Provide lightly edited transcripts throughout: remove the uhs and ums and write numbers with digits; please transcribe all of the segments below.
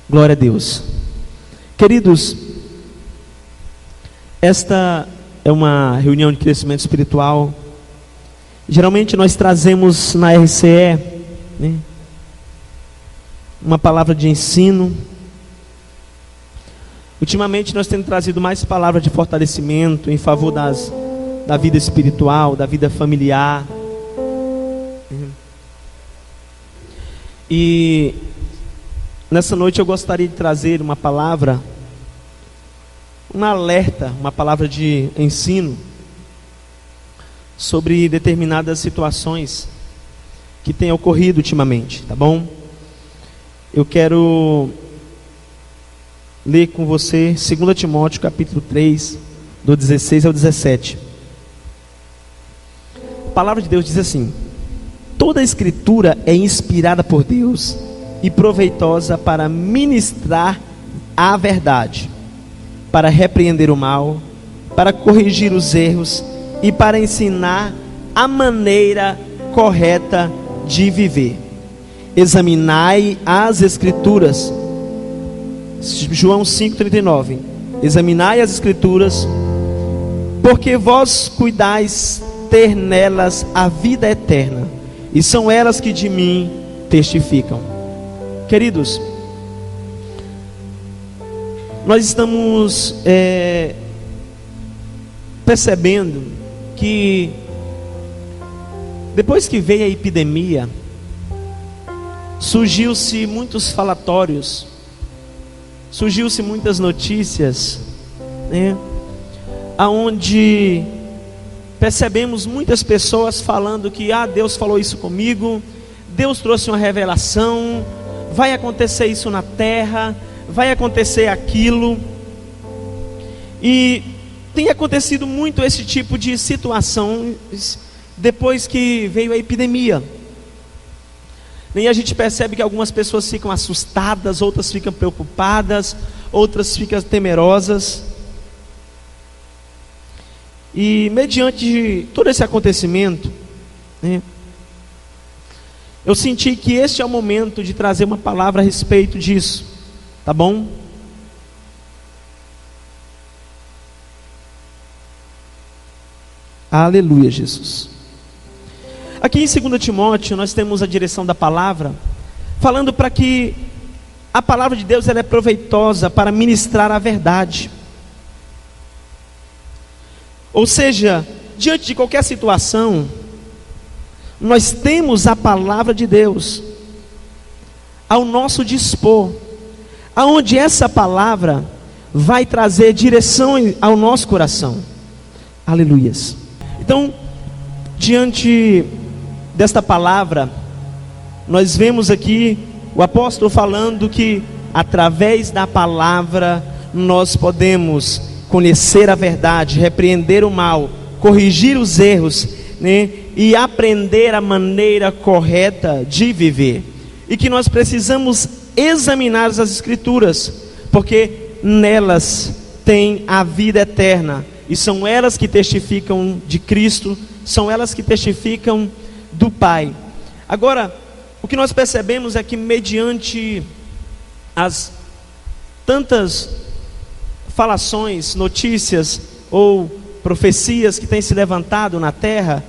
Glória a Deus. Queridos, esta é uma reunião de crescimento espiritual. Geralmente nós trazemos na RCE, né, uma palavra de ensino. Ultimamente nós temos trazido mais palavras de fortalecimento em favor da vida espiritual, da vida familiar. E nessa noite eu gostaria de trazer uma palavra, um alerta, uma palavra de ensino sobre determinadas situações que têm ocorrido ultimamente, tá bom? Eu quero ler com você 2 Timóteo capítulo 3, do 16 ao 17. A palavra de Deus diz assim: toda a escritura é inspirada por Deus e proveitosa para ministrar a verdade, para repreender o mal, para corrigir os erros e para ensinar a maneira correta de viver. Examinai as escrituras. João 5,39. Examinai as escrituras, porque vós cuidais ter nelas a vida eterna, e são elas que de mim testificam. Queridos, nós estamos percebendo que depois que veio a epidemia, surgiu-se muitos falatórios, surgiu-se muitas notícias, né, aonde percebemos muitas pessoas falando que Deus falou isso comigo, Deus trouxe uma revelação, vai acontecer isso na terra, vai acontecer aquilo. E tem acontecido muito esse tipo de situação depois que veio a epidemia. E a gente percebe que algumas pessoas ficam assustadas, outras ficam preocupadas, outras ficam temerosas. E mediante todo esse acontecimento, né, eu senti que este é o momento de trazer uma palavra a respeito disso, tá bom? Aleluia, Jesus. Aqui em 2 Timóteo nós temos a direção da palavra, falando para que a palavra de Deus ela é proveitosa para ministrar a verdade. Ou seja, diante de qualquer situação, nós temos a palavra de Deus ao nosso dispor, aonde essa palavra vai trazer direção ao nosso coração. Aleluias. Então, diante desta palavra, nós vemos aqui o apóstolo falando que através da palavra nós podemos conhecer a verdade, repreender o mal, corrigir os erros, né, e aprender a maneira correta de viver. E que nós precisamos examinar as escrituras, porque nelas tem a vida eterna, e são elas que testificam de Cristo, são elas que testificam do Pai. Agora, o que nós percebemos é que mediante as tantas falações, notícias ou profecias que têm se levantado na terra,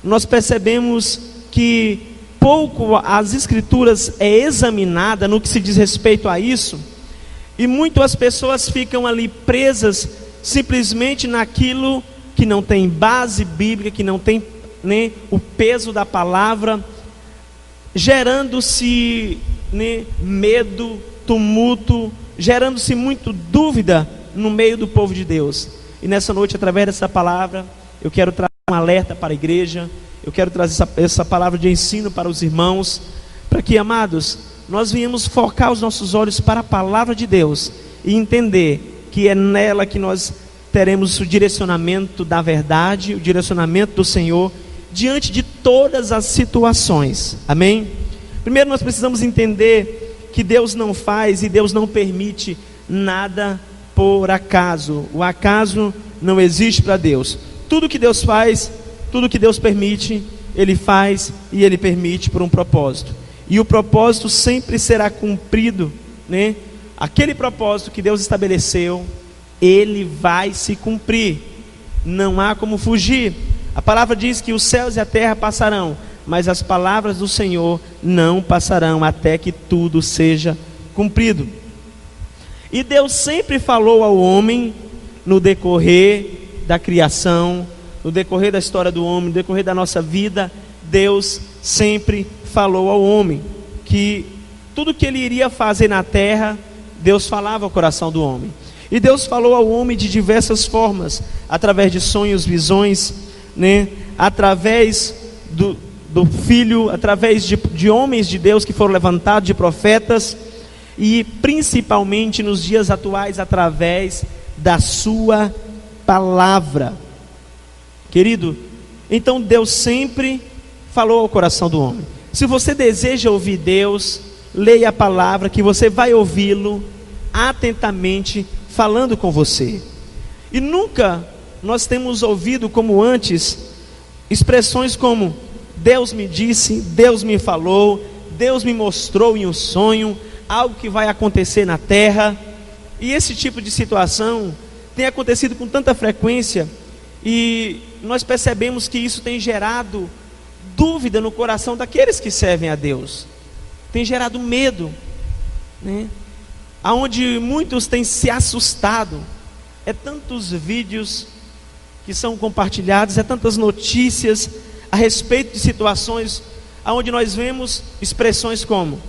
nós percebemos que pouco as escrituras é examinada no que se diz respeito a isso, e muito as pessoas ficam ali presas simplesmente naquilo que não tem base bíblica, que não tem nem o peso da palavra, gerando-se, né, medo, tumulto, gerando-se muito dúvida no meio do povo de Deus. E nessa noite, através dessa palavra, eu quero trazer um alerta para a igreja, eu quero trazer essa palavra de ensino para os irmãos, para que, amados, nós venhamos focar os nossos olhos para a palavra de Deus e entender que é nela que nós teremos o direcionamento da verdade, o direcionamento do Senhor, diante de todas as situações. Amém? Primeiro nós precisamos entender que Deus não faz e Deus não permite nada por acaso. O acaso não existe para Deus. Tudo que Deus faz, tudo que Deus permite, Ele faz e Ele permite por um propósito. E o propósito sempre será cumprido, né, aquele propósito que Deus estabeleceu, ele vai se cumprir. Não há como fugir. A palavra diz que os céus e a terra passarão, mas as palavras do Senhor não passarão até que tudo seja cumprido. E Deus sempre falou ao homem no decorrer da criação, no decorrer da história do homem, no decorrer da nossa vida. Deus sempre falou ao homem que tudo que ele iria fazer na terra, Deus falava ao coração do homem. E Deus falou ao homem de diversas formas, através de sonhos, visões, né? Através do filho, através de homens de Deus que foram levantados, de profetas, e principalmente nos dias atuais, através da sua palavra. Querido, então Deus sempre falou ao coração do homem. Se você deseja ouvir Deus, leia a palavra, que você vai ouvi-lo atentamente falando com você. E nunca nós temos ouvido como antes expressões como Deus me disse, Deus me falou, Deus me mostrou em um sonho algo que vai acontecer na terra. E esse tipo de situação tem acontecido com tanta frequência, e nós percebemos que isso tem gerado dúvida no coração daqueles que servem a Deus, tem gerado medo, né? Aonde muitos têm se assustado. É tantos vídeos que são compartilhados, é tantas notícias a respeito de situações aonde nós vemos expressões como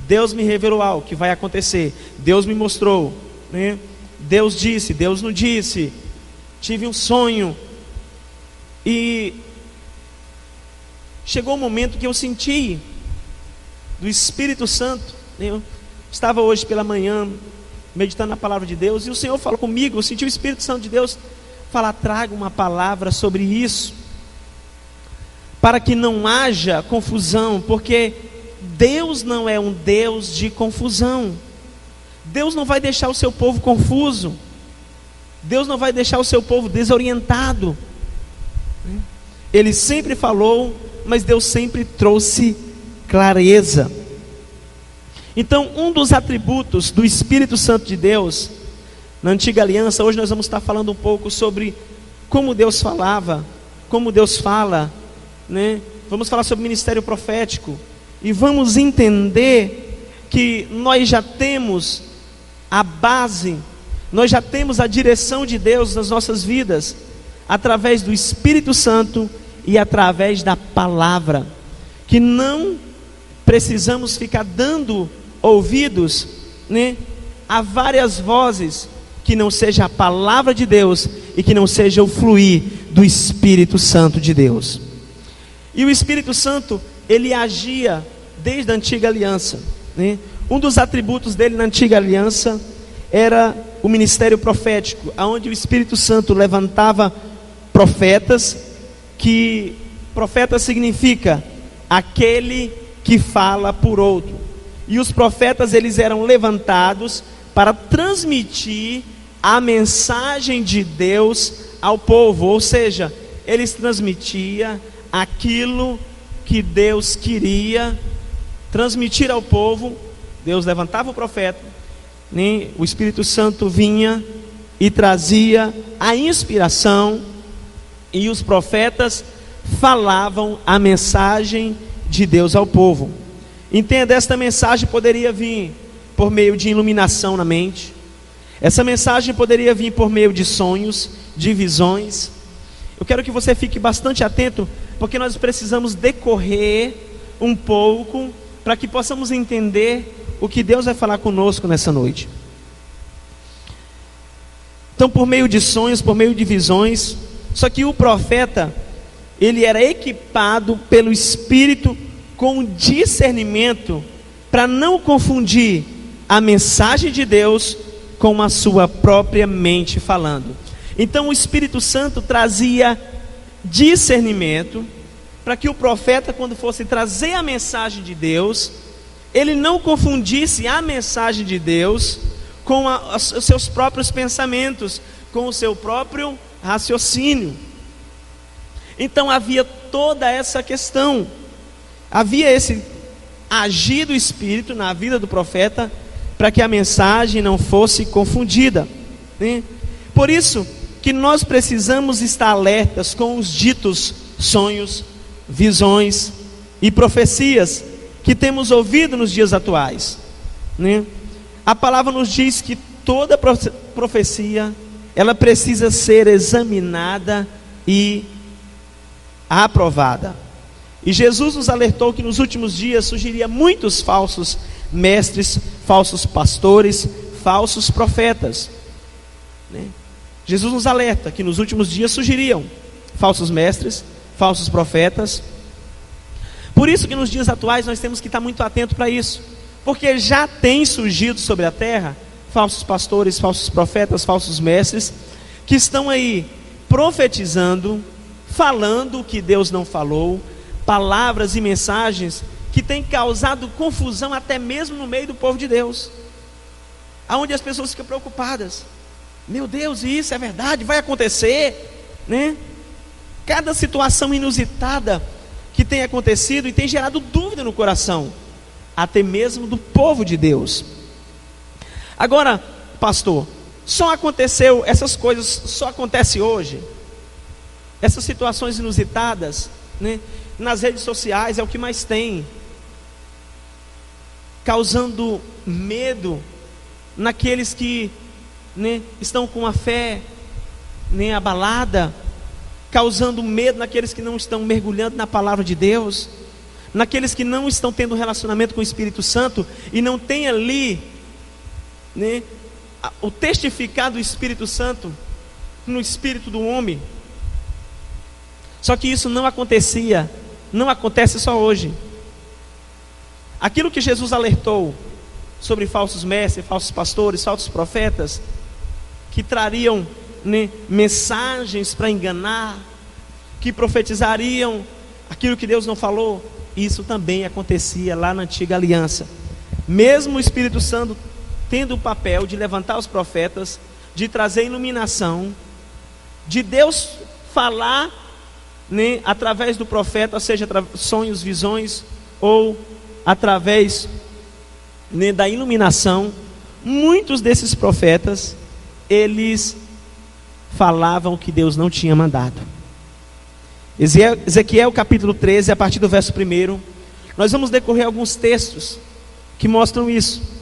Deus me revelou algo que vai acontecer, Deus me mostrou, né? Deus disse, Deus não disse, tive um sonho. E chegou um momento que eu senti do Espírito Santo, né? Eu estava hoje pela manhã meditando na palavra de Deus, e o Senhor falou comigo. Eu senti o Espírito Santo de Deus falar: traga uma palavra sobre isso, para que não haja confusão, porque Deus não é um Deus de confusão. Deus não vai deixar o seu povo confuso, Deus não vai deixar o seu povo desorientado. Ele sempre falou, mas Deus sempre trouxe clareza. Então, um dos atributos do Espírito Santo de Deus na antiga aliança, hoje nós vamos estar falando um pouco sobre como Deus falava, como Deus fala, né? Vamos falar sobre o ministério profético, e vamos entender que nós já temos a base, nós já temos a direção de Deus nas nossas vidas, através do Espírito Santo e através da palavra, que não precisamos ficar dando ouvidos, né, a várias vozes que não seja a palavra de Deus e que não seja o fluir do Espírito Santo de Deus. E o Espírito Santo, ele agia desde a antiga aliança, né? Um dos atributos dele na antiga aliança era o ministério profético, aonde o Espírito Santo levantava profetas, que profeta significa aquele que fala por outro. E os profetas, eles eram levantados para transmitir a mensagem de Deus ao povo, ou seja, eles transmitiam aquilo que Deus queria transmitir ao povo. Deus levantava o profeta, né? O Espírito Santo vinha e trazia a inspiração, e os profetas falavam a mensagem de Deus ao povo. Entenda, esta mensagem poderia vir por meio de iluminação na mente, essa mensagem poderia vir por meio de sonhos, de visões. Eu quero que você fique bastante atento, porque nós precisamos decorrer um pouco para que possamos entender o que Deus vai falar conosco nessa noite. Então, por meio de sonhos, por meio de visões. Só que o profeta, ele era equipado pelo Espírito com discernimento, para não confundir a mensagem de Deus com a sua própria mente falando. Então o Espírito Santo trazia discernimento, para que o profeta, quando fosse trazer a mensagem de Deus, ele não confundisse a mensagem de Deus com os seus próprios pensamentos, com o seu próprio raciocínio. Então havia toda essa questão, havia esse agir do Espírito na vida do profeta, para que a mensagem não fosse confundida, né? Por isso que nós precisamos estar alertas com os ditos sonhos, visões e profecias que temos ouvido nos dias atuais, né? A palavra nos diz que toda profecia, ela precisa ser examinada e aprovada. E Jesus nos alertou que nos últimos dias surgiria muitos falsos mestres, falsos pastores, falsos profetas, né? Jesus nos alerta que nos últimos dias surgiriam falsos mestres, falsos profetas. Por isso que nos dias atuais nós temos que estar muito atentos para isso, porque já tem surgido sobre a terra falsos pastores, falsos profetas, falsos mestres, que estão aí profetizando, falando o que Deus não falou, palavras e mensagens que têm causado confusão até mesmo no meio do povo de Deus, aonde as pessoas ficam preocupadas. Meu Deus, isso é verdade? Vai acontecer, né? Cada situação inusitada que tem acontecido e tem gerado dúvida no coração, até mesmo do povo de Deus. Agora, pastor, só aconteceu, essas coisas só acontecem hoje? Essas situações inusitadas, né, nas redes sociais é o que mais tem, causando medo naqueles que, né, estão com a fé, né, abalada, causando medo naqueles que não estão mergulhando na palavra de Deus, naqueles que não estão tendo relacionamento com o Espírito Santo e não tem ali, né, o testificar do Espírito Santo no espírito do homem. Só que isso não acontecia, não acontece só hoje. Aquilo que Jesus alertou sobre falsos mestres, falsos pastores, falsos profetas, que trariam, né, mensagens para enganar, que profetizariam aquilo que Deus não falou, isso também acontecia lá na antiga aliança. Mesmo o Espírito Santo tendo o papel de levantar os profetas, de trazer iluminação, de Deus falar, né, através do profeta, seja sonhos, visões, ou através, né, da iluminação. Muitos desses profetas, eles falavam que Deus não tinha mandado. Ezequiel capítulo 13, a partir do verso 1, nós vamos decorrer alguns textos que mostram isso.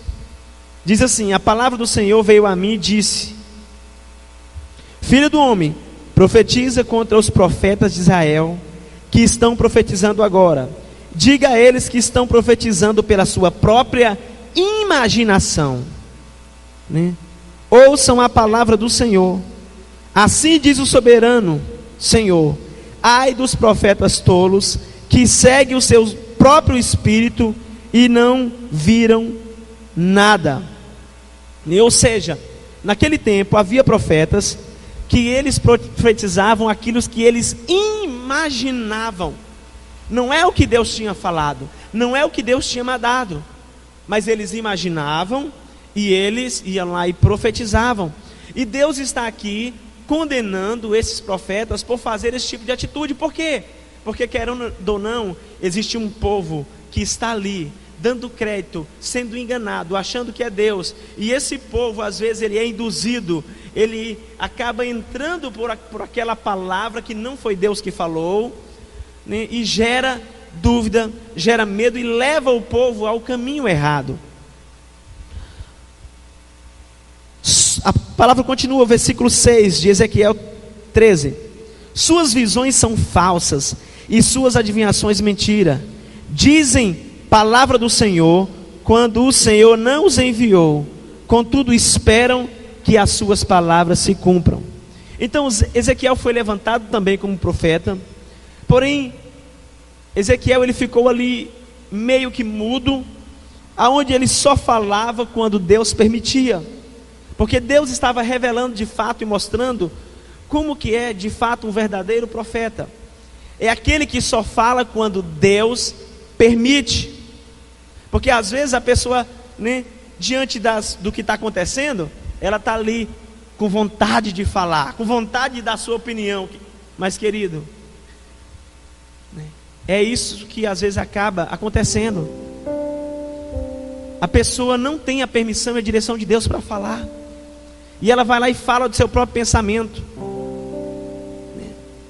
Diz assim: a palavra do Senhor veio a mim e disse: filho do homem, profetiza contra os profetas de Israel, que estão profetizando agora. Diga a eles que estão profetizando pela sua própria imaginação, né? Ouçam a palavra do Senhor. Assim diz o soberano Senhor: ai dos profetas tolos, que seguem o seu próprio espírito e não viram nada. Ou seja, naquele tempo havia profetas que eles profetizavam aquilo que eles imaginavam. Não é o que Deus tinha falado, não é o que Deus tinha mandado, mas eles imaginavam e eles iam lá e profetizavam. E Deus está aqui condenando esses profetas por fazer esse tipo de atitude. Por quê? Porque, querendo ou não, existe um povo que está ali dando crédito, sendo enganado, achando que é Deus. E esse povo, às vezes, ele é induzido, ele acaba entrando por aquela palavra que não foi Deus que falou, né? E gera dúvida, gera medo e leva o povo ao caminho errado. A palavra continua, versículo 6 de Ezequiel 13: suas visões são falsas e suas adivinhações mentira. Dizem palavra do Senhor, quando o Senhor não os enviou, contudo esperam que as suas palavras se cumpram. Então Ezequiel foi levantado também como profeta, porém Ezequiel ele ficou ali meio que mudo, aonde ele só falava quando Deus permitia, porque Deus estava revelando de fato e mostrando como que é de fato um verdadeiro profeta. É aquele que só fala quando Deus permite. Porque às vezes a pessoa, né, diante do que está acontecendo, ela está ali com vontade de falar, com vontade de dar sua opinião. Mas querido, né, é isso que às vezes acaba acontecendo. a pessoa não tem a permissão e a direção de Deus para falar, e ela vai lá e fala do seu próprio pensamento,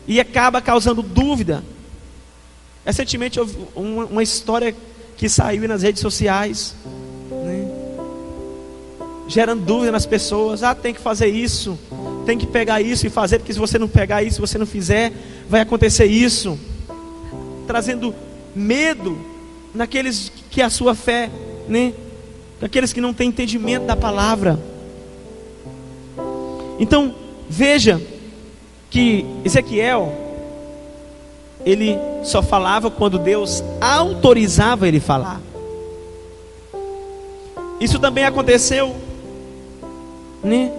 e acaba causando dúvida. Recentemente houve uma história que saiu nas redes sociais, né, gerando dúvida nas pessoas. Tem que fazer isso, tem que pegar isso e fazer, porque se você não pegar isso, se você não fizer, vai acontecer isso, trazendo medo naqueles que a sua fé, né, naqueles que não têm entendimento da palavra. Então veja que Ezequiel, ele só falava quando Deus autorizava ele falar. Isso também aconteceu, né,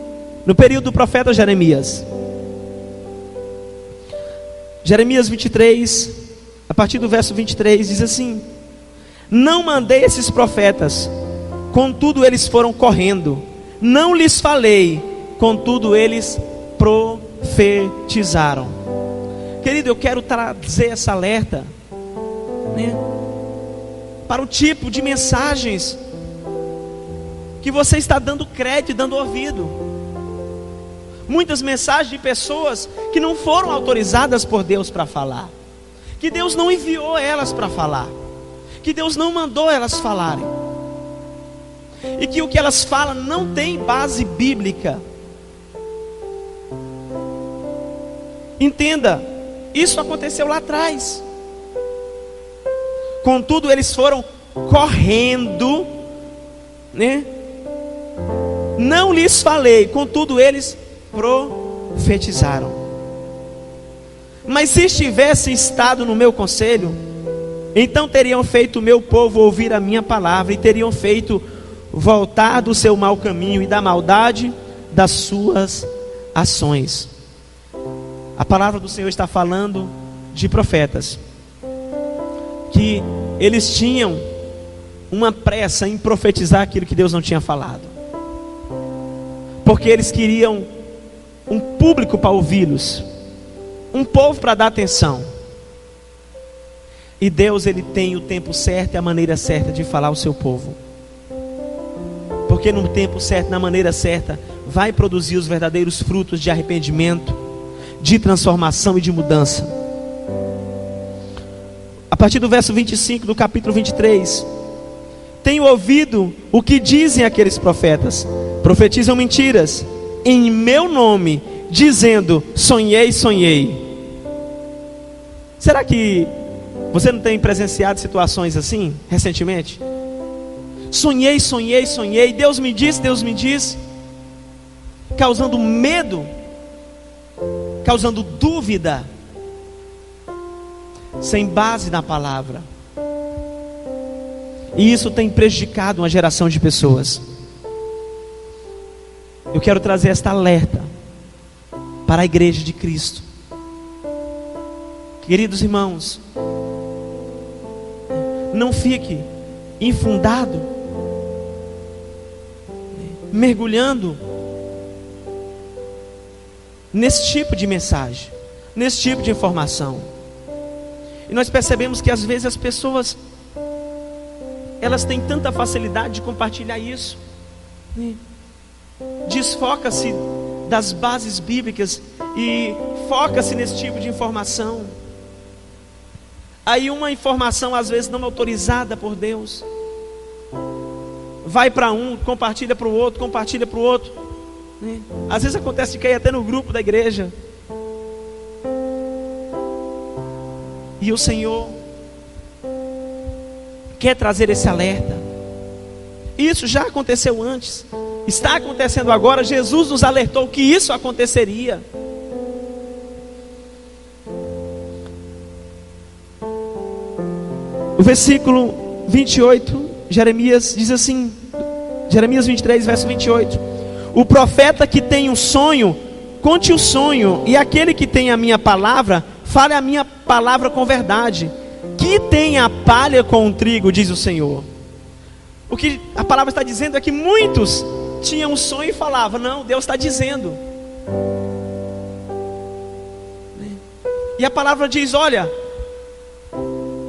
no período do profeta Jeremias. Jeremias 23, a partir do verso 23, diz assim: não mandei esses profetas, contudo eles foram correndo. Não lhes falei, contudo eles profetizaram. Querido, eu quero trazer essa alerta, né, para o tipo de mensagens que você está dando crédito e dando ouvido. Muitas mensagens de pessoas que não foram autorizadas por Deus para falar, que Deus não enviou elas para falar, que Deus não mandou elas falarem, e que o que elas falam não tem base bíblica. Entenda, isso aconteceu lá atrás. Contudo eles foram correndo, né? Não lhes falei, contudo eles profetizaram. Mas se estivessem estado no meu conselho, então teriam feito o meu povo ouvir a minha palavra, e teriam feito voltar do seu mau caminho e da maldade das suas ações. A palavra do Senhor está falando de profetas, que eles tinham uma pressa em profetizar aquilo que Deus não tinha falado, porque eles queriam um público para ouvi-los, um povo para dar atenção. E Deus, ele tem o tempo certo e a maneira certa de falar ao seu povo, porque no tempo certo, na maneira certa, vai produzir os verdadeiros frutos de arrependimento, de transformação e de mudança. A partir do verso 25 do capítulo 23: tenho ouvido o que dizem aqueles profetas, profetizam mentiras em meu nome, dizendo: sonhei, sonhei. Será que você não tem presenciado situações assim recentemente? Sonhei, sonhei, sonhei, Deus me disse, causando medo, causando dúvida, sem base na palavra. E isso tem prejudicado uma geração de pessoas. Eu quero trazer esta alerta para a igreja de Cristo. Queridos irmãos, não fique infundado, mergulhando nesse tipo de mensagem, nesse tipo de informação. E nós percebemos que às vezes as pessoas, elas têm tanta facilidade de compartilhar isso, né? Desfoca-se das bases bíblicas e foca-se nesse tipo de informação. Aí uma informação às vezes não autorizada por Deus, vai para um, compartilha para o outro, né? Às vezes acontece de cair até no grupo da igreja. E o Senhor quer trazer esse alerta. Isso já aconteceu antes, está acontecendo agora. Jesus nos alertou que isso aconteceria. O versículo 28, Jeremias diz assim, Jeremias 23, verso 28: o profeta que tem um sonho, conte o sonho, e aquele que tem a minha palavra, fale a minha palavra com verdade. Que tem a palha com o trigo, diz o Senhor. O que a palavra está dizendo é que muitos tinham um sonho e falavam: não, Deus está dizendo. E a palavra diz: olha,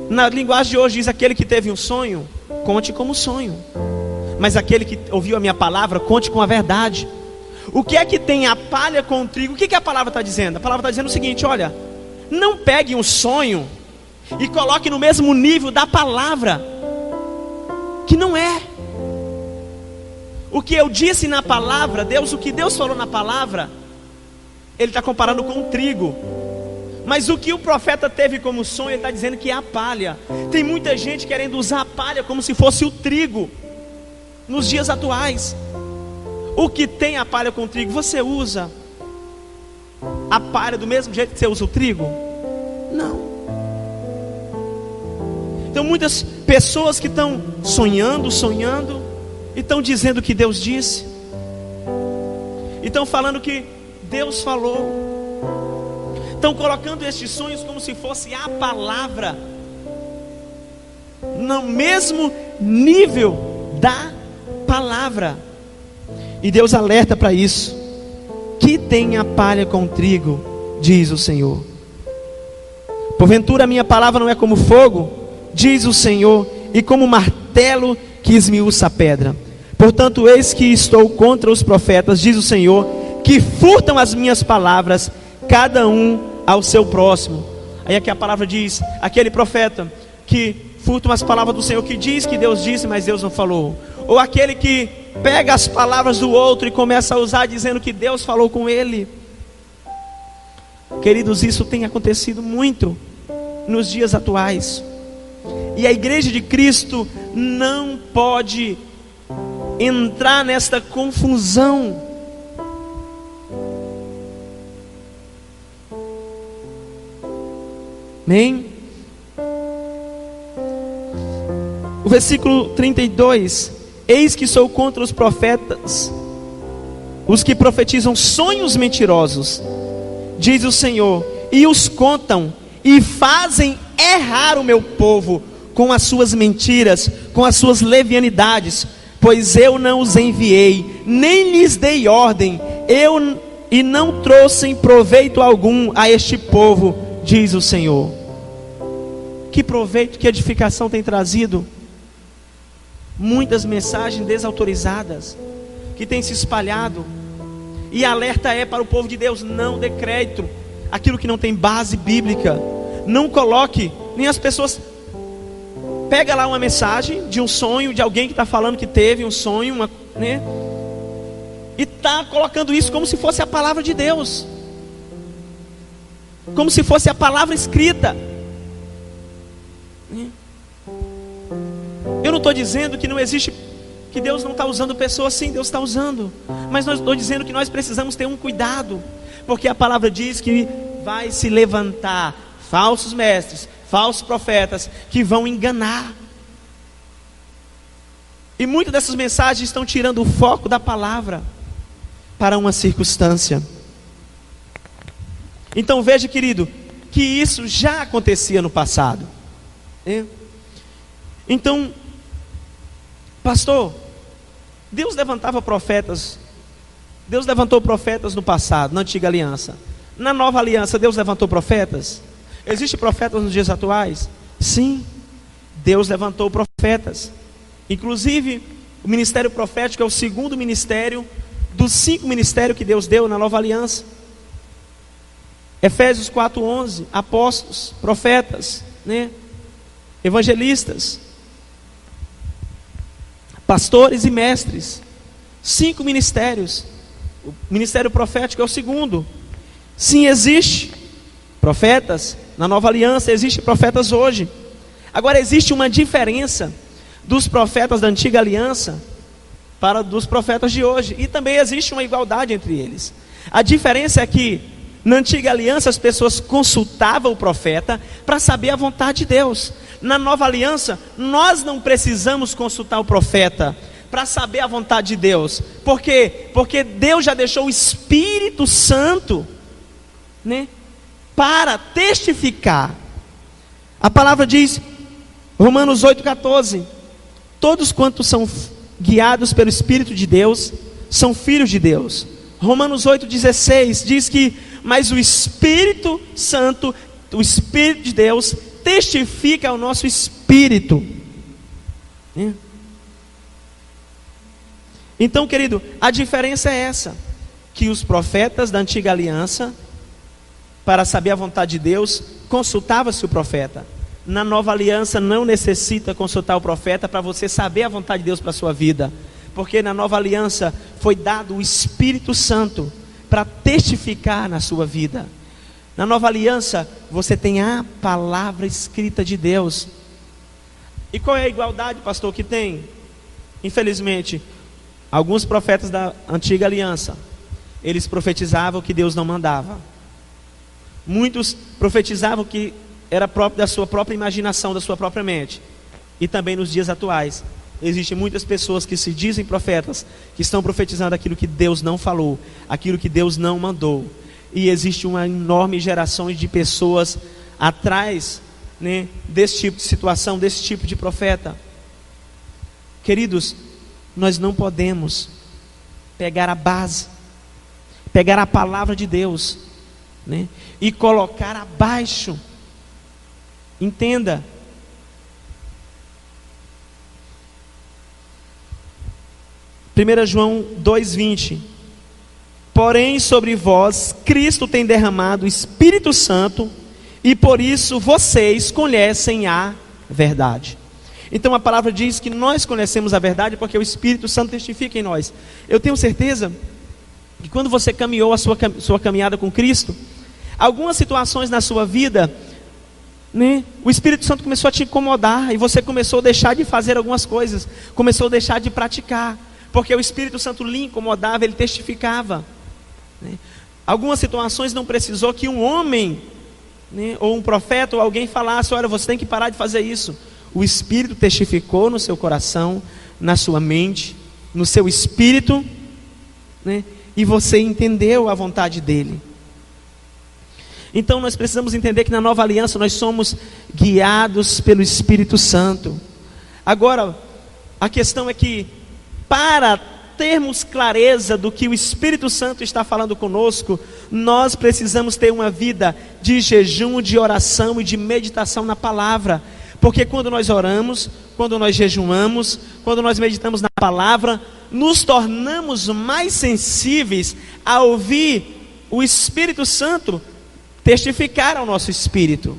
na linguagem de hoje diz: aquele que teve um sonho, conte como sonho. mas aquele que ouviu a minha palavra, conte com a verdade. O que é que tem a palha com o trigo? O que a palavra está dizendo? A palavra está dizendo o seguinte: olha, não pegue um sonho e coloque no mesmo nível da palavra, que não é. O que eu disse na palavra, o que Deus falou na palavra, Ele está comparando com o trigo. Mas o que o profeta teve como sonho, ele está dizendo que é a palha. Tem muita gente querendo usar a palha como se fosse o trigo nos dias atuais. O que tem a palha com o trigo? Você usa a palha do mesmo jeito que você usa o trigo? Não. Então muitas pessoas que estão sonhando, e estão dizendo que Deus disse, e estão falando que Deus falou, estão colocando estes sonhos como se fosse a palavra, no mesmo nível da palavra. E Deus alerta para isso. Que tem a palha com o trigo, diz o Senhor. Porventura a minha palavra não é como fogo, diz o Senhor, e como martelo que esmiuça a pedra. Portanto, eis que estou contra os profetas, diz o Senhor, que furtam as minhas palavras, cada um ao seu próximo. Aí aqui a palavra diz, aquele profeta que furtam as palavras do Senhor, que diz que Deus disse, mas Deus não falou. Ou aquele que pega as palavras do outro e começa a usar dizendo que Deus falou com ele. Queridos, isso tem acontecido muito nos dias atuais. E a igreja de Cristo não pode entrar nesta confusão. Amém? O versículo 32: eis que sou contra os profetas, os que profetizam sonhos mentirosos, diz o Senhor, e os contam, e fazem errar o meu povo com as suas mentiras, com as suas levianidades, pois eu não os enviei, nem lhes dei ordem, e não trouxem proveito algum a este povo, diz o Senhor. Que proveito, que edificação tem trazido? Muitas mensagens desautorizadas que têm se espalhado, e alerta é para o povo de Deus: não dê crédito aquilo que não tem base bíblica. Não coloque, nem as pessoas. Pega lá uma mensagem de um sonho de alguém que está falando que teve um sonho, né? E está colocando isso como se fosse a palavra de Deus, como se fosse a palavra escrita. Eu não estou dizendo que não existe, que Deus não está usando pessoas. Sim, Deus está usando, mas não estou dizendo que nós precisamos ter um cuidado, porque a palavra diz que vai se levantar falsos mestres, falsos profetas, que vão enganar. E muitas dessas mensagens estão tirando o foco da palavra para uma circunstância. Então veja, querido, que isso já acontecia no passado. Então, pastor, Deus levantava profetas. Deus levantou profetas no passado, na antiga aliança. Na nova aliança, Deus levantou profetas? Existem profetas nos dias atuais? Sim, Deus levantou profetas. Inclusive, o ministério profético é o segundo ministério dos 5 ministérios que Deus deu na nova aliança. Efésios 4:11, apóstolos, profetas, né? Evangelistas, pastores e mestres. 5 ministérios. O ministério profético é o segundo. Sim, existe profetas na nova aliança, existem profetas hoje. Agora existe uma diferença dos profetas da antiga aliança para dos profetas de hoje, e também existe uma igualdade entre eles. A diferença é que na antiga aliança as pessoas consultavam o profeta para saber a vontade de Deus. Na nova aliança nós não precisamos consultar o profeta para saber a vontade de Deus. Por quê? Porque Deus já deixou o Espírito Santo, né, para testificar. A palavra diz, Romanos 8,14: todos quantos são guiados pelo Espírito de Deus são filhos de Deus. Romanos 8,16 diz que, mas o Espírito Santo, o Espírito de Deus, testifica ao nosso espírito. Então, querido, a diferença é essa, que os profetas da antiga aliança, para saber a vontade de Deus, consultava-se o profeta. Na nova aliança não necessita consultar o profeta para você saber a vontade de Deus para a sua vida, porque na nova aliança foi dado o Espírito Santo para testificar na sua vida. Na nova aliança você tem a palavra escrita de Deus. E qual é a igualdade, pastor, que tem? Infelizmente, alguns profetas da antiga aliança, eles profetizavam que Deus não mandava. Muitos profetizavam que era próprio da sua própria imaginação, da sua própria mente. E também nos dias atuais, existem muitas pessoas que se dizem profetas, que estão profetizando aquilo que Deus não falou, aquilo que Deus não mandou. E existe uma enorme geração de pessoas atrás, né, desse tipo de situação, desse tipo de profeta. Queridos, nós não podemos pegar a base, pegar a palavra de Deus, né, e colocar abaixo. Entenda, João 2,20: porém sobre vós Cristo tem derramado o Espírito Santo, e por isso vocês conhecem a verdade. Então a palavra diz que nós conhecemos a verdade porque o Espírito Santo testifica em nós. Eu tenho certeza que quando você caminhou a sua caminhada com Cristo, algumas situações na sua vida, né, o Espírito Santo começou a te incomodar, e você começou a deixar de fazer algumas coisas, começou a deixar de praticar, porque o Espírito Santo lhe incomodava, ele testificava, né? Algumas situações não precisou que um homem, né, ou um profeta, ou alguém falasse: olha, você tem que parar de fazer isso. O Espírito testificou no seu coração, na sua mente, no seu espírito, né, e você entendeu a vontade dele. Então nós precisamos entender que na nova aliança nós somos guiados pelo Espírito Santo. Agora, a questão é que, para termos clareza do que o Espírito Santo está falando conosco, nós precisamos ter uma vida de jejum, de oração e de meditação na palavra. Porque quando nós oramos, quando nós jejuamos, quando nós meditamos na palavra, nos tornamos mais sensíveis a ouvir o Espírito Santo testificar ao nosso espírito.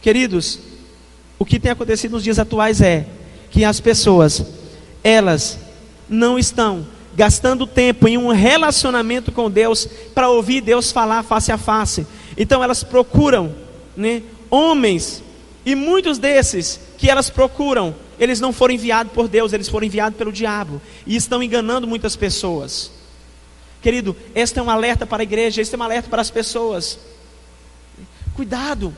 Queridos, o que tem acontecido nos dias atuais é que as pessoas, elas não estão gastando tempo em um relacionamento com Deus para ouvir Deus falar face a face. Então elas procuram, né, homens, e muitos desses que elas procuram, eles não foram enviados por Deus, eles foram enviados pelo diabo, e estão enganando muitas pessoas. Querido, este é um alerta para a igreja, este é um alerta para as pessoas. Cuidado,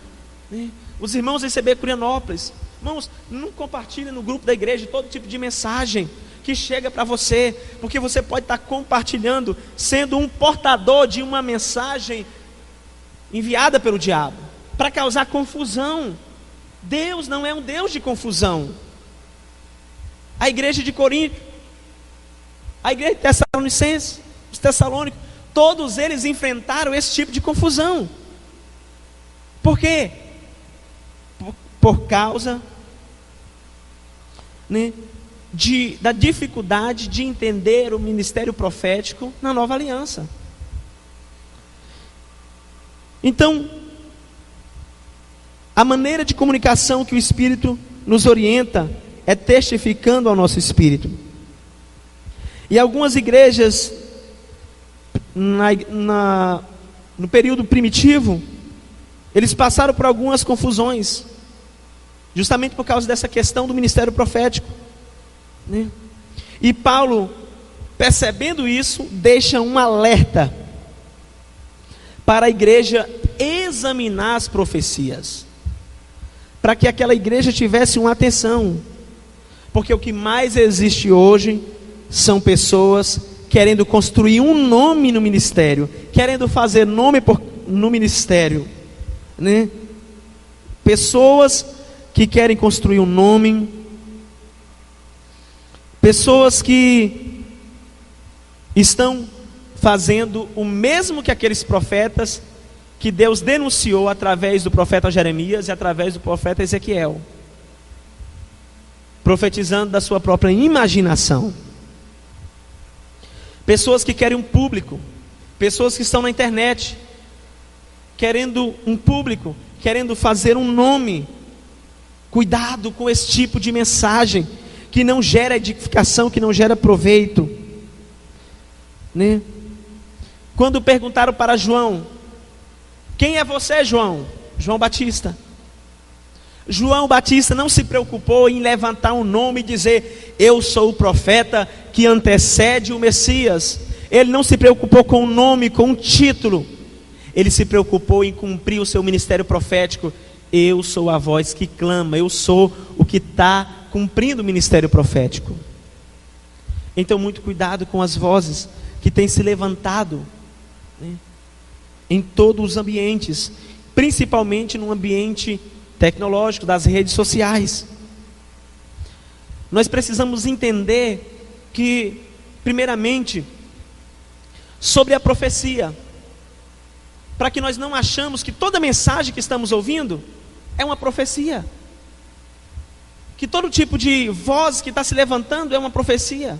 né? Os irmãos receber Curianópolis, irmãos, não compartilhem no grupo da igreja todo tipo de mensagem que chega para você, porque você pode estar compartilhando, sendo um portador de uma mensagem enviada pelo diabo, para causar confusão. Deus não é um Deus de confusão. A igreja de Corinto, a igreja de Tessalonicenses, os Tessalônicos, todos eles enfrentaram esse tipo de confusão. Por quê? Por causa, né, da dificuldade de entender o ministério profético na nova aliança. Então, a maneira de comunicação que o Espírito nos orienta é testificando ao nosso espírito. E algumas igrejas no período primitivo, eles passaram por algumas confusões, justamente por causa dessa questão do ministério profético, né? E Paulo, percebendo isso, deixa um alerta para a igreja examinar as profecias, para que aquela igreja tivesse uma atenção, porque o que mais existe hoje são pessoas querendo construir um nome no ministério, querendo fazer nome no ministério, né? Pessoas que querem construir um nome, pessoas que estão fazendo o mesmo que aqueles profetas que Deus denunciou através do profeta Jeremias e através do profeta Ezequiel, profetizando da sua própria imaginação. Pessoas que querem um público, pessoas que estão na internet, querendo um público, querendo fazer um nome. Cuidado com esse tipo de mensagem, que não gera edificação, que não gera proveito, né? Quando perguntaram para João: quem é você, João? João Batista. João Batista não se preocupou em levantar um nome e dizer: eu sou o profeta que antecede o Messias. Ele não se preocupou com o nome, com o título. Ele se preocupou em cumprir o seu ministério profético. Eu sou a voz que clama, eu sou o que está cumprindo o ministério profético. Então muito cuidado com as vozes que têm se levantado, né, em todos os ambientes, principalmente no ambiente tecnológico, das redes sociais. Nós precisamos entender que, primeiramente, sobre a profecia, para que nós não achamos que toda mensagem que estamos ouvindo é uma profecia, que todo tipo de voz que está se levantando é uma profecia.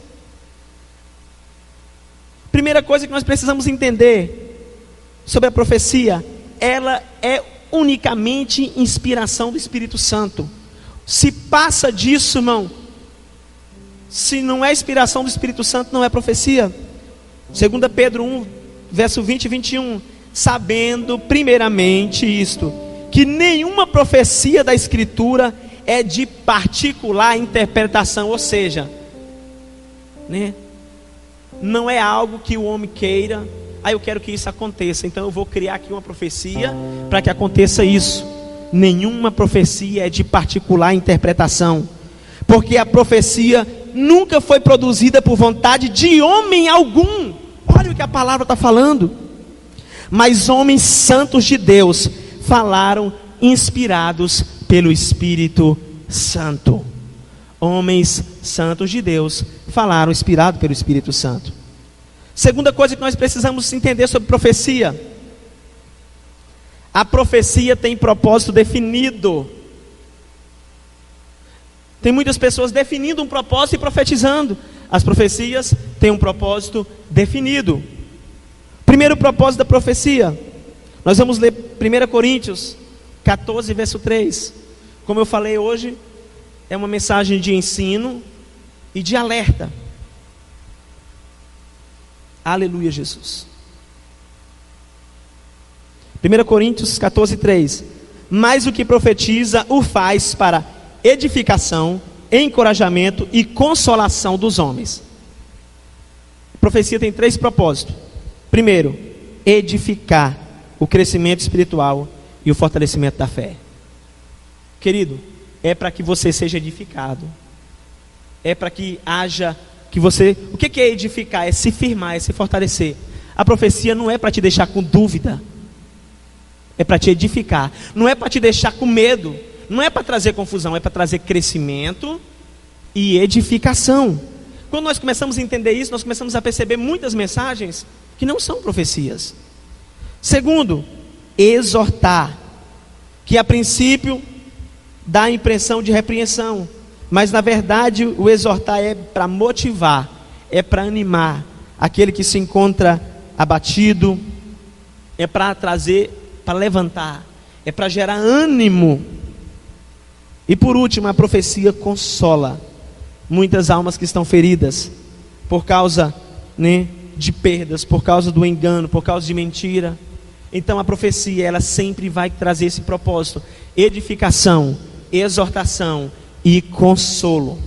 Primeira coisa que nós precisamos entender sobre a profecia: ela é unicamente inspiração do Espírito Santo. Se passa disso, irmão, se não é inspiração do Espírito Santo, não é profecia. 2 Pedro 1, verso 20 e 21, sabendo primeiramente isto, que nenhuma profecia da Escritura é de particular interpretação, ou seja, né, não é algo que o homem queira: eu quero que isso aconteça, então eu vou criar aqui uma profecia para que aconteça isso. Nenhuma profecia é de particular interpretação, porque a profecia nunca foi produzida por vontade de homem algum. Olha o que a palavra está falando. Mas homens santos de Deus falaram inspirados pelo Espírito Santo. Homens santos de Deus falaram inspirados pelo Espírito Santo. Segunda coisa que nós precisamos entender sobre profecia: a profecia tem propósito definido. Tem muitas pessoas definindo um propósito e profetizando. As profecias têm um propósito definido. Primeiro propósito da profecia, nós vamos ler 1 Coríntios 14, verso 3. Como eu falei hoje, é uma mensagem de ensino e de alerta. Aleluia, Jesus. 1 Coríntios 14, 3. Mas o que profetiza o faz para edificação, encorajamento e consolação dos homens. A profecia tem 3 propósitos. Primeiro, edificar o crescimento espiritual e o fortalecimento da fé. Querido, é para que você seja edificado. É para que haja, que você... O que é edificar? É se firmar, é se fortalecer. A profecia não é para te deixar com dúvida. É para te edificar. Não é para te deixar com medo. Não é para trazer confusão, é para trazer crescimento e edificação. Quando nós começamos a entender isso, nós começamos a perceber muitas mensagens que não são profecias. Segundo, exortar, que a princípio dá a impressão de repreensão, mas na verdade o exortar é para motivar, é para animar aquele que se encontra abatido, é para trazer, para levantar, é para gerar ânimo. E por último, a profecia consola muitas almas que estão feridas por causa, né, de perdas, por causa do engano, por causa de mentira. Então a profecia, ela sempre vai trazer esse propósito: edificação, exortação e consolo.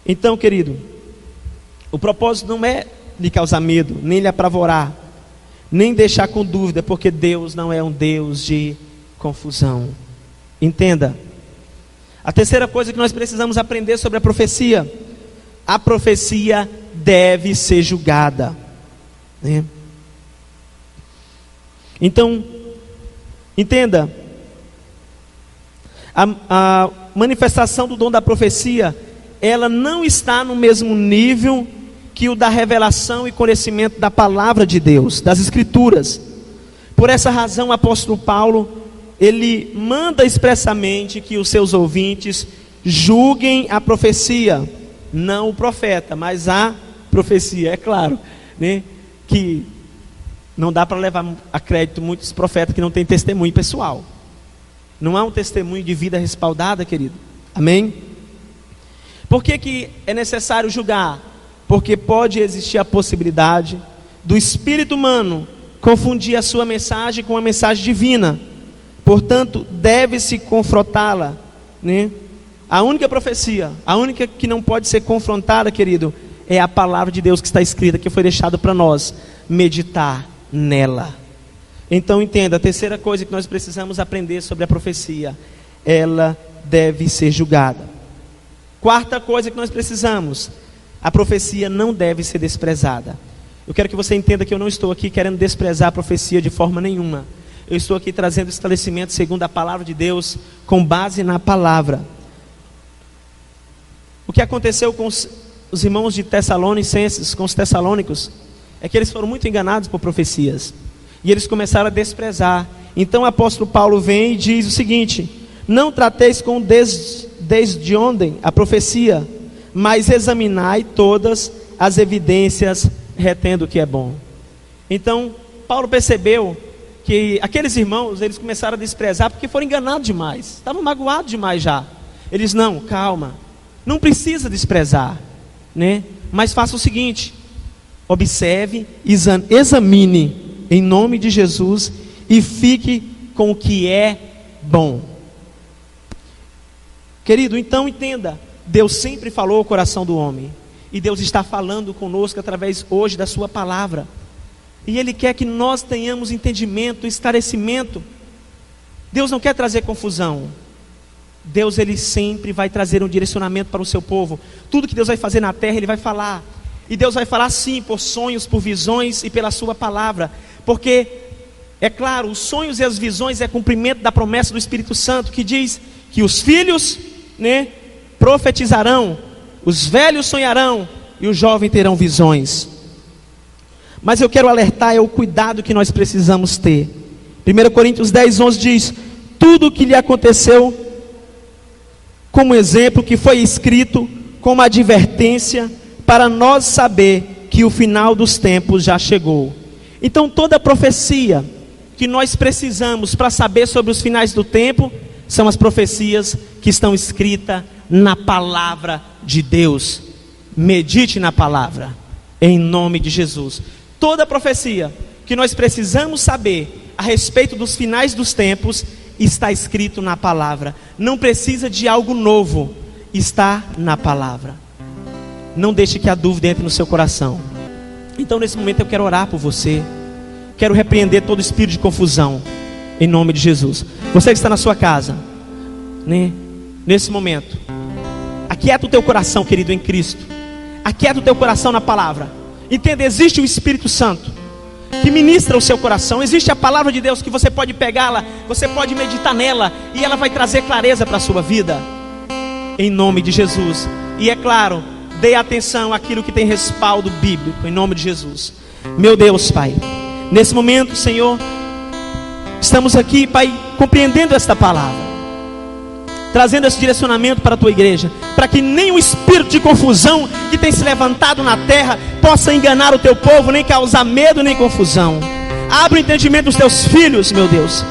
Então, querido, o propósito não é lhe causar medo, nem lhe apavorar, nem deixar com dúvida, porque Deus não é um Deus de confusão. Entenda. A terceira coisa que nós precisamos aprender sobre a profecia: a profecia deve ser julgada, né? Então, entenda, a manifestação do dom da profecia, ela não está no mesmo nível que o da revelação e conhecimento da palavra de Deus, das Escrituras. Por essa razão, o apóstolo Paulo, ele manda expressamente que os seus ouvintes julguem a profecia, não o profeta, mas a profecia. É claro, né, que não dá para levar a crédito muitos profetas que não têm testemunho pessoal. Não há um testemunho de vida respaldada, querido. Amém? Por que é necessário julgar? Porque pode existir a possibilidade do espírito humano confundir a sua mensagem com a mensagem divina. Portanto, deve-se confrontá-la, né? A única profecia, a única que não pode ser confrontada, querido, é a palavra de Deus que está escrita, que foi deixada para nós meditar nela. Então entenda, a terceira coisa que nós precisamos aprender sobre a profecia: ela deve ser julgada. Quarta coisa que nós precisamos: a profecia não deve ser desprezada. Eu quero que você entenda que eu não estou aqui querendo desprezar a profecia de forma nenhuma. Eu estou aqui trazendo esclarecimento segundo a palavra de Deus, com base na palavra. O que aconteceu com os irmãos de Tessalonicenses, com os tessalônicos, é que eles foram muito enganados por profecias, e eles começaram a desprezar. Então o apóstolo Paulo vem e diz o seguinte: não trateis com desdém a profecia, mas examinai todas as evidências, retendo o que é bom. Então Paulo percebeu que aqueles irmãos, eles começaram a desprezar porque foram enganados demais, estavam magoados demais já. Eles: não, calma, não precisa desprezar, né? Mas faça o seguinte: observe, examine em nome de Jesus e fique com o que é bom. Querido, então entenda, Deus sempre falou ao coração do homem, e Deus está falando conosco através hoje da sua palavra, e Ele quer que nós tenhamos entendimento, esclarecimento. Deus não quer trazer confusão. Deus, Ele sempre vai trazer um direcionamento para o seu povo. Tudo que Deus vai fazer na terra, Ele vai falar. E Deus vai falar sim, por sonhos, por visões e pela sua palavra. Porque, é claro, os sonhos e as visões é cumprimento da promessa do Espírito Santo, que diz que os filhos, né, profetizarão, os velhos sonharão e os jovens terão visões. Mas eu quero alertar, é o cuidado que nós precisamos ter. 1 Coríntios 10:11 diz: tudo o que lhe aconteceu como exemplo, que foi escrito como advertência, para nós saber que o final dos tempos já chegou. Então toda profecia que nós precisamos para saber sobre os finais do tempo, são as profecias que estão escritas na palavra de Deus. Medite na palavra, em nome de Jesus. Toda profecia que nós precisamos saber a respeito dos finais dos tempos, está escrito na palavra. Não precisa de algo novo, está na palavra. Não deixe que a dúvida entre no seu coração. Então nesse momento eu quero orar por você. Quero repreender todo espírito de confusão, em nome de Jesus. Você que está na sua casa, né, nesse momento, aquieta o teu coração, querido, em Cristo. Aquieta o teu coração na palavra. Entenda, existe o Espírito Santo que ministra o seu coração. Existe a palavra de Deus que você pode pegá-la, você pode meditar nela, e ela vai trazer clareza para a sua vida, em nome de Jesus. E é claro, dê atenção àquilo que tem respaldo bíblico, em nome de Jesus. Meu Deus, Pai, nesse momento, Senhor, estamos aqui, Pai, compreendendo esta palavra, trazendo esse direcionamento para a tua igreja, para que nenhum espírito de confusão que tem se levantado na terra possa enganar o teu povo, nem causar medo, nem confusão. Abre o entendimento dos teus filhos, meu Deus.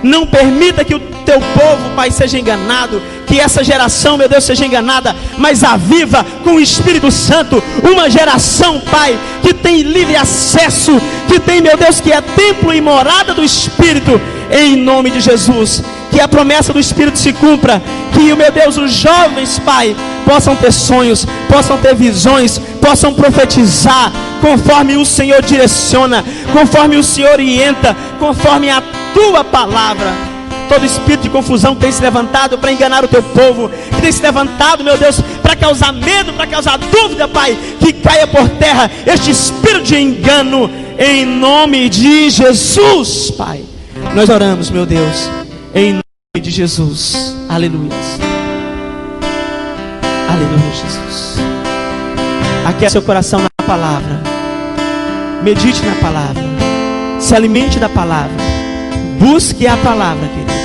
Não permita que o teu povo, Pai, seja enganado, que essa geração, meu Deus, seja enganada, mas aviva com o Espírito Santo uma geração, Pai, que tem livre acesso, que tem, meu Deus, que é templo e morada do Espírito, em nome de Jesus. Que a promessa do Espírito se cumpra, que, meu Deus, os jovens, Pai, possam ter sonhos, possam ter visões, possam profetizar, conforme o Senhor direciona, conforme o Senhor orienta, conforme a tua palavra. Todo espírito de confusão que tem se levantado para enganar o teu povo, que tem se levantado, meu Deus, para causar medo, para causar dúvida, Pai, que caia por terra este espírito de engano, em nome de Jesus, Pai. Nós oramos, meu Deus, em nome de Jesus. Aleluia. Aleluia, Jesus. Aquece seu coração na palavra. Medite na palavra. Se alimente da palavra. Busque a palavra, querido.